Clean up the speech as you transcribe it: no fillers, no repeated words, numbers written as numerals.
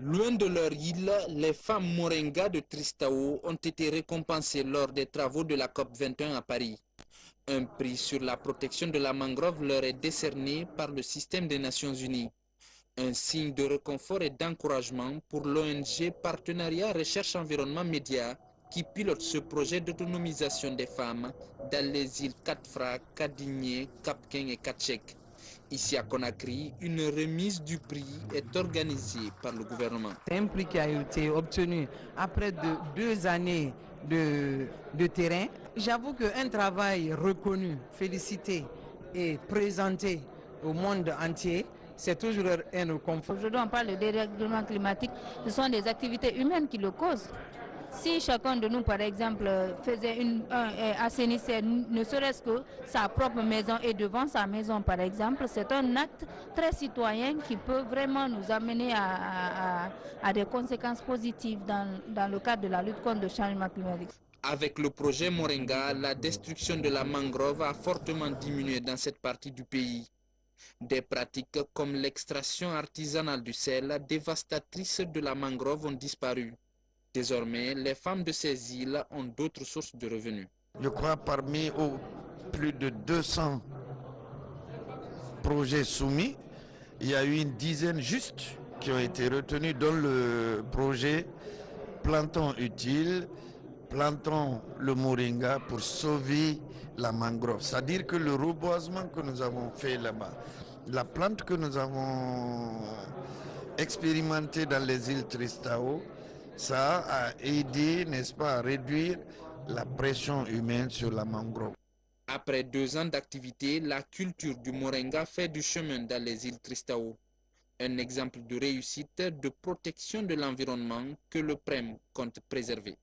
Loin de leur île, les femmes Moringa de Tristao ont été récompensées lors des travaux de la COP 21 à Paris. Un prix sur la protection de la mangrove leur est décerné par le système des Nations Unies. Un signe de réconfort et d'encouragement pour l'ONG Partenariat Recherche Environnement Média qui pilote ce projet d'autonomisation des femmes dans les îles Katfra, Kadigné, Kapken et Katchek. Ici à Conakry, une remise du prix est organisée par le gouvernement. C'est un prix qui a été obtenu après 2 années de terrain. J'avoue qu'un travail reconnu, félicité et présenté au monde entier, c'est toujours un réconfort. Aujourd'hui, on parle de dérèglement climatique. Ce sont des activités humaines qui le causent. Si chacun de nous, par exemple, assainissait ne serait-ce que sa propre maison et devant sa maison, par exemple, c'est un acte très citoyen qui peut vraiment nous amener à des conséquences positives dans le cadre de la lutte contre le changement climatique. Avec le projet Moringa, la destruction de la mangrove a fortement diminué dans cette partie du pays. Des pratiques comme l'extraction artisanale du sel, dévastatrice de la mangrove, ont disparu. Désormais, les femmes de ces îles ont d'autres sources de revenus. Je crois parmi plus de 200 projets soumis, il y a eu une dizaine juste qui ont été retenus dans le projet Plantons utile, plantons le moringa pour sauver la mangrove. C'est-à-dire que le reboisement que nous avons fait là-bas, la plante que nous avons expérimentée dans les îles Tristao, ça a aidé, n'est-ce pas, à réduire la pression humaine sur la mangrove. Après 2 ans d'activité, la culture du moringa fait du chemin dans les îles Tristao. Un exemple de réussite de protection de l'environnement que le PREM compte préserver.